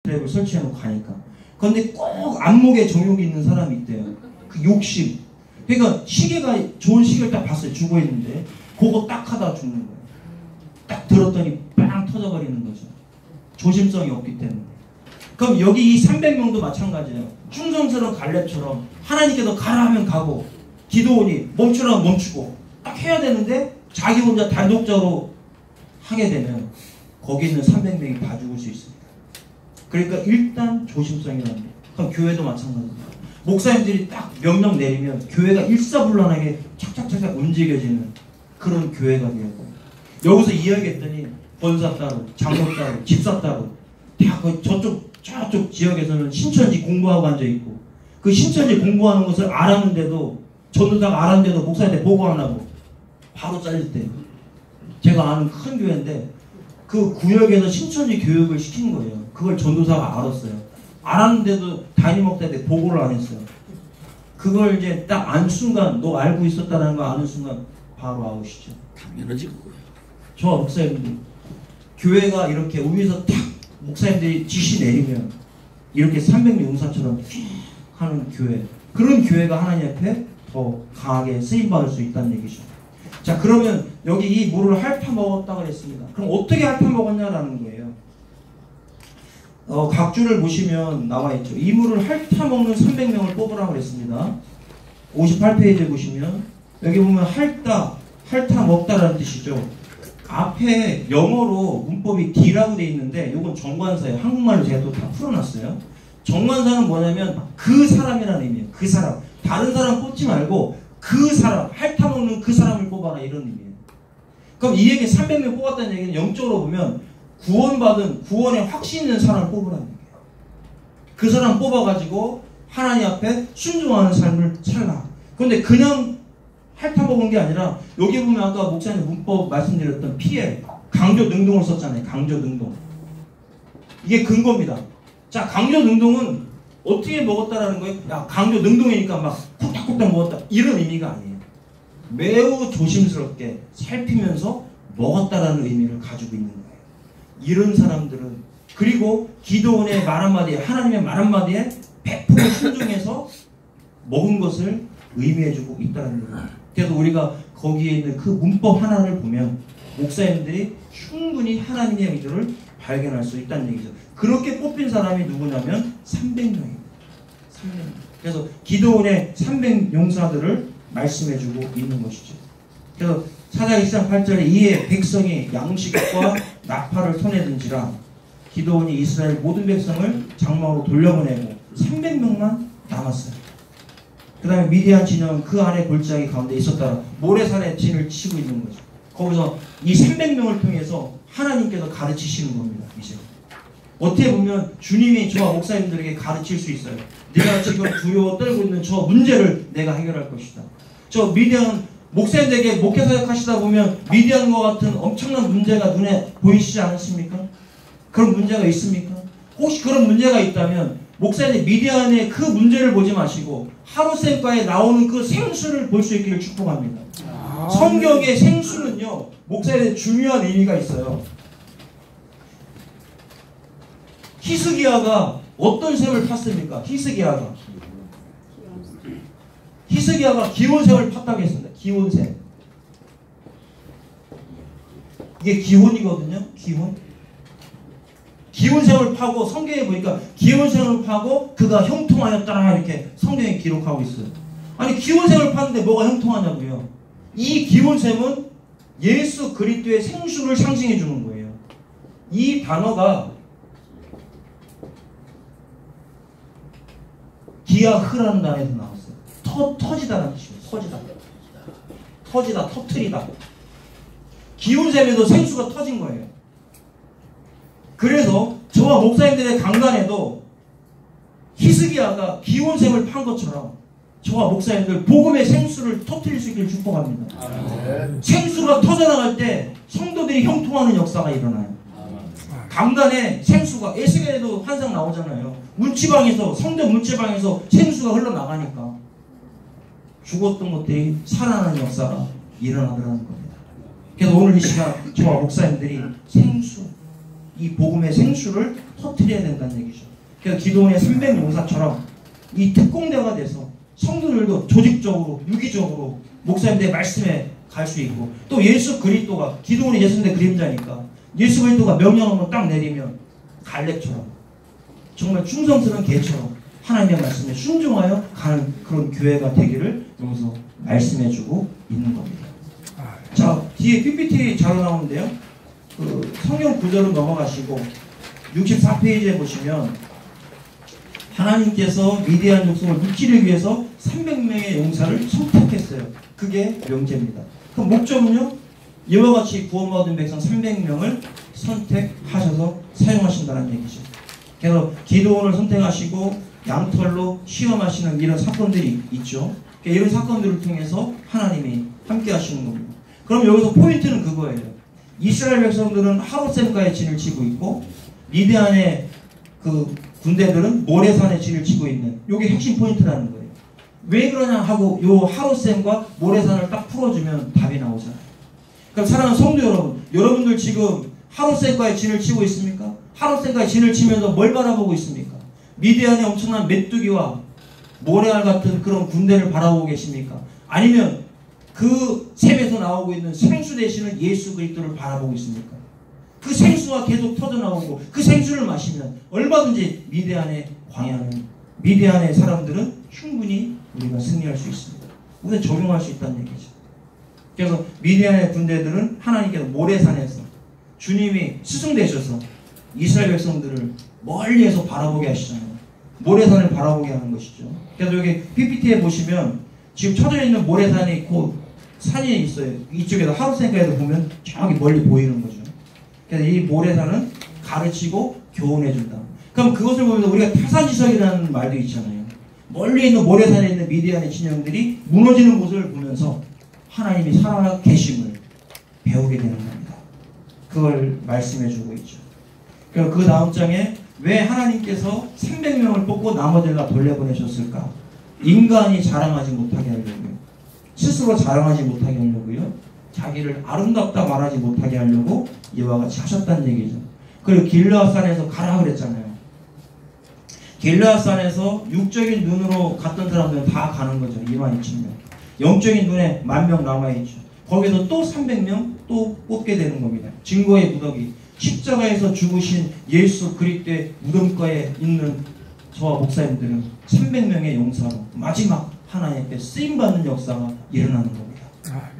스트랩을 설치해놓고 가니까. 그런데 꼭 안목에 정욕이 있는 사람이 있대요. 그 욕심. 그러니까 시계가 좋은 시계를 딱 봤어요. 죽어있는데 그거 딱 하다 죽는 거예요. 딱 들었더니 빵 터져버리는 거죠. 조심성이 없기 때문에. 그럼 여기 이 300명도 마찬가지예요. 충성스러운 갈렙처럼 하나님께서 가라 하면 가고 기도원이 멈추라 하면 멈추고 딱 해야 되는데 자기 혼자 단독적으로 하게 되면 거기 있는 300명이 다 죽을 수 있습니다. 그러니까 일단 조심성이라는 거. 그럼 교회도 마찬가지입니다. 목사님들이 딱 명령 내리면 교회가 일사불란하게 착착착착 움직여지는 그런 교회가 되었고, 여기서 이야기했더니 권사 따로, 장로 따로, 집사 따로 다 저쪽 지역에서는 신천지 공부하고 앉아있고, 그 신천지 공부하는 것을 알았는데도 전도사가 알았는데도 목사한테 보고 안 하고 바로 잘릴 때, 제가 아는 큰 교회인데 그 구역에서 신천지 교육을 시킨 거예요. 그걸 전도사가 알았어요. 알았는데도 담임 목사한테 보고를 안 했어요. 그걸 이제 딱 안 순간, 너 알고 있었다는 거 아는 순간 바로 아웃이죠. 당연하지 그거야. 저 목사님들 교회가 이렇게 위에서 탁 목사님들이 지시 내리면 이렇게 300명 용사처럼 하는 교회, 그런 교회가 하나님 앞에 더 강하게 쓰임받을 수 있다는 얘기죠. 자, 그러면 여기 이 물을 핥아먹었다고 했습니다. 그럼 어떻게 핥아먹었냐라는 거예요. 각 줄을 보시면 나와있죠. 이 물을 핥아먹는 300명을 뽑으라고 했습니다. 58페이지에 보시면 여기 보면 핥아먹다라는 뜻이죠. 앞에 영어로 문법이 D라고 되어 있는데 이건 정관사예요. 한국말로 제가 또 다 풀어놨어요. 정관사는 뭐냐면 그 사람이라는 의미예요. 그 사람. 다른 사람 뽑지 말고 그 사람, 핥아먹는 그 사람을 뽑아라, 이런 의미예요. 그럼 이 얘기 300명 뽑았다는 얘기는 영적으로 보면 구원받은, 구원에 확신 있는 사람을 뽑으라는 얘기예요. 그 사람 뽑아가지고 하나님 앞에 순종하는 삶을 살라. 그런데 그냥 핥아먹은 게 아니라 여기 보면 아까 목사님 문법 말씀드렸던 PL, 강조능동을 썼잖아요. 강조능동. 이게 근거입니다. 자, 강조능동은 어떻게 먹었다라는 거예요? 야, 강조능동이니까 막 쿡닥쿡닥 먹었다, 이런 의미가 아니에요. 매우 조심스럽게 살피면서 먹었다라는 의미를 가지고 있는 거예요. 이런 사람들은, 그리고 기도원의 말 한마디에, 하나님의 말 한마디에 100% 순종해서 먹은 것을 의미해주고 있다는 거예요. 그래서 우리가 거기에 있는 그 문법 하나를 보면 목사님들이 충분히 하나님의 의도를 발견할 수 있다는 얘기죠. 그렇게 뽑힌 사람이 누구냐면 300명입니다. 300명. 그래서 기도원의 300 용사들을 말씀해주고 있는 것이죠. 그래서 사장 1장 8절에 이에 백성이 양식과 나팔을 손에든지라 기도원이 이스라엘 모든 백성을 장막으로 돌려보내고 300명만 남았어요. 그 다음에 미디안 진영은 그 안에 골짜기 가운데 있었다라 모래산에 진을 치고 있는 거죠. 거기서 이 300명을 통해서 하나님께서 가르치시는 겁니다. 이제 어떻게 보면 주님이 저와 목사님들에게 가르칠 수 있어요. 네가 지금 두려워 떨고 있는 저 문제를 내가 해결할 것이다. 저 미디안 목사님들에게 목회 사역하시다 보면 미디안과 같은 엄청난 문제가 눈에 보이시지 않으십니까? 그런 문제가 있습니까? 혹시 그런 문제가 있다면 목사님 미디안의 그 문제를 보지 마시고 하루쌤과에 나오는 그 생수를 볼 수 있기를 축복합니다. 성경의 생수는요, 목사님의 중요한 의미가 있어요. 히스기야가 어떤 샘을 팠습니까? 히스기야가 기온샘을 팠다고 했습니다. 기온샘. 이게 기온이거든요. 기온샘을 파고, 성경에 보니까 기온샘을 파고 그가 형통하였더라 이렇게 성경에 기록하고 있어요. 아니, 기온샘을 팠는데 뭐가 형통하냐고요. 이 기온샘은 예수 그리스도의 생수를 상징해 주는 거예요. 이 단어가 기야흐라는 단어에서 나왔어요. 터지다라는 뜻이에요. 터지다, 터트리다. 기온샘에도 생수가 터진 거예요. 그래서 저와 목사님들의 강단에도 히스기야가 기온샘을 판 것처럼 저와 목사님들 복음의 생수를 터뜨릴 수 있기를 축복합니다. 생수가 터져나갈 때 성도들이 형통하는 역사가 일어나요. 강단에 생수가, 에스겔에도 환상 나오잖아요. 문지방에서, 성전 문지방에서 생수가 흘러나가니까 죽었던 것들이 살아나는 역사가 일어나더라는 겁니다. 그래서 오늘 이 시간 저와 목사님들이 생수, 이 복음의 생수를 터뜨려야 된다는 얘기죠. 그래서 기도원의 300용사처럼 이 특공대가 돼서 성도들도 조직적으로 유기적으로 목사님들의 말씀에 갈 수 있고, 또 예수 그리스도가 기도원이 예수님의 그림자니까 예수 그리스도가 명령을 딱 내리면 갈렙처럼 정말 충성스러운 개처럼 하나님의 말씀에 순종하여 가는 그런 교회가 되기를 여기서 말씀해주고 있는 겁니다. 자, 뒤에 PPT 자료 나오는데요. 그 성경 구절로 넘어가시고 64페이지에 보시면 하나님께서 미디안 족속을 묻기를 위해서 300명의 용사를 선택했어요. 그게 명제입니다. 그 목적은요, 이와 같이 구원받은 백성 300명을 선택하셔서 사용하신다는 얘기죠. 그래서 기도원을 선택하시고 양털로 시험하시는 이런 사건들이 있죠. 이런 사건들을 통해서 하나님이 함께 하시는 겁니다. 그럼 여기서 포인트는 그거예요. 이스라엘 백성들은 하롯샘가에 진을 치고 있고 미디안의 그 군대들은 모래산에 진을 치고 있는, 이게 핵심 포인트라는 거예요. 왜 그러냐 하고 요 하롯샘과 모래산을 딱 풀어주면 답이 나오잖아요. 그럼 사랑하는 성도 여러분, 여러분들 지금 하롯샘가에 진을 치고 있습니까? 하롯샘가에 진을 치면서 뭘 바라보고 있습니까? 미디안의 엄청난 메뚜기와 모래알 같은 그런 군대를 바라보고 계십니까? 아니면 그 샘에서 나오고 있는 생수 되시는 예수 그리스도를 바라보고 있습니까? 그 생수가 계속 터져나오고 그 생수를 마시면 얼마든지 미디안의 광야는, 미디안의 사람들은 충분히 우리가 승리할 수 있습니다. 우리는 적용할 수 있다는 얘기죠. 그래서 미디안의 군대들은 하나님께서 모래산에서 주님이 스승되셔서 이스라엘 백성들을 멀리에서 바라보게 하시잖아요. 모래산을 바라보게 하는 것이죠. 그래서 여기 PPT에 보시면 지금 쳐져 있는 모래산이 있고 산이 있어요. 이쪽에서 하룻샘가에서 보면 저기 멀리 보이는 거죠. 그래서 이 모래산은 가르치고 교훈해준다. 그럼 그것을 보면서 우리가 타산지석이라는 말도 있잖아요. 멀리 있는 모래산에 있는 미디안의 진영들이 무너지는 모습을 보면서 하나님이 살아 계심을 배우게 되는 겁니다. 그걸 말씀해주고 있죠. 그리고 그 다음 장에 왜 하나님께서 300명을 뽑고 나머지를 다 돌려보내셨을까? 인간이 자랑하지 못하게 하려고요. 스스로 자랑하지 못하게 하려고요. 자기를 아름답다 말하지 못하게 하려고 이와 같이 하셨다는 얘기죠. 그리고 길르앗산에서 가라 그랬잖아요. 길르앗산에서 육적인 눈으로 갔던 사람들은 다 가는 거죠. 22,000명. 영적인 눈에 10,000명 남아있죠. 거기서 또 300명 또 뽑게 되는 겁니다. 증거의 무더기. 십자가에서 죽으신 예수 그리스도의 무덤가에 있는 저와 목사님들은 300명의 용사로 마지막 하나님께 쓰임받는 역사가 일어나는 겁니다.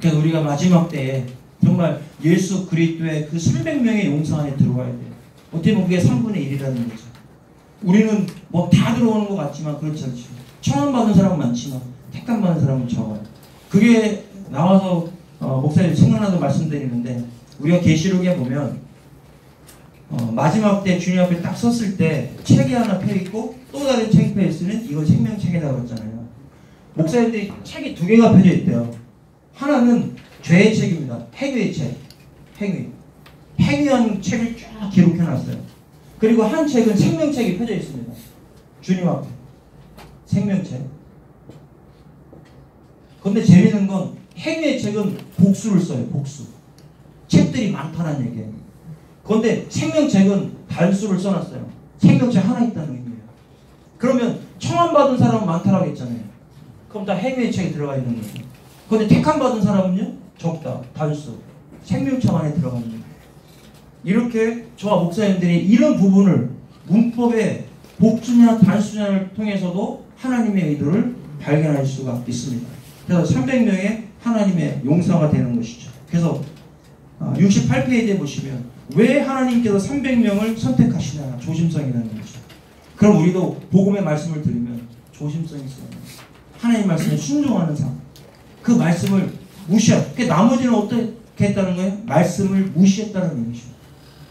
그래서 우리가 마지막 때에 정말 예수 그리스도의 그 300명의 용사 안에 들어와야 돼요. 어떻게 보면 그게 3분의 1이라는 거죠. 우리는 뭐 다 들어오는 것 같지만 그렇지 않죠. 청함받은 사람은 많지만 택감받은 사람은 적어요. 그게 나와서 목사님 생각나서 말씀드리는데, 우리가 계시록에 보면 마지막 때 주님 앞에 딱 섰을 때 책이 하나 펴있고 또 다른 책이 펴있으면 이걸 생명책이라고 그랬잖아요. 목사님들이 책이 2개가 펴져 있대요. 하나는 죄의 책입니다. 행위의 책. 행위한 책을 쫙 기록해놨어요. 그리고 한 책은 생명책이 펴져 있습니다. 주님 앞에. 생명책. 근데 재미있는 건 행위의 책은 복수를 써요. 복수. 책들이 많다는 얘기예요. 그런데 생명책은 단수를 써놨어요. 생명책 하나 있다는 의미예요. 그러면 청함받은 사람은 많다라고 했잖아요. 그럼 다 행위의 책에 들어가 있는 거죠. 그런데 택함받은 사람은요? 적다. 단수. 생명책 안에 들어가 있는 거예요. 이렇게 저와 목사님들이 이런 부분을 문법의 복수냐 단수냐를 통해서도 하나님의 의도를 발견할 수가 있습니다. 그래서 300명의 하나님의 용사가 되는 것이죠. 그래서 68페이지에 보시면 왜 하나님께서 300명을 선택하시냐, 조심성이라는 거죠. 그럼 우리도 복음의 말씀을 들으면 조심성이 있어요. 하나님 말씀에 순종하는 삶. 그 말씀을 무시하고, 그 나머지는 어떻게 했다는 거예요? 말씀을 무시했다는 의미죠.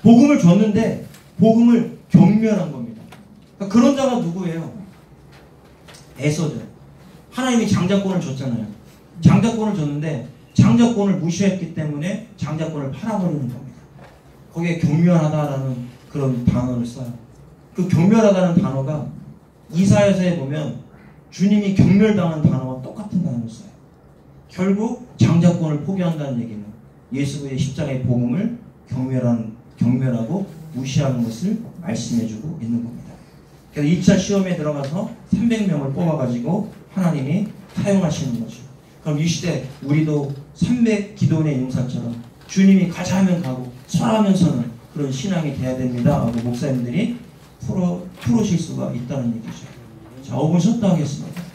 복음을 줬는데 복음을 경멸한 겁니다. 그러니까 그런 자가 누구예요? 에서죠. 하나님이 장자권을 줬잖아요. 장자권을 줬는데 장자권을 무시했기 때문에 장자권을 팔아버리는 겁니다. 거기에 경멸하다라는 그런 단어를 써요. 그 경멸하다는 단어가 이사야서에 보면 주님이 경멸당한 단어와 똑같은 단어를 써요. 결국 장자권을 포기한다는 얘기는 예수의 십자가의 복음을 경멸하고 무시하는 것을 말씀해주고 있는 겁니다. 그래서 2차 시험에 들어가서 300명을 뽑아가지고 하나님이 사용하시는 거죠. 그럼 이 시대 우리도 300 기도원의 용사처럼 주님이 가자 하면 가고 설하면서는 그런 신앙이 돼야 됩니다 하고 목사님들이 풀으실 수가 있다는 얘기죠. 자, 5분 쉬었다 하겠습니다.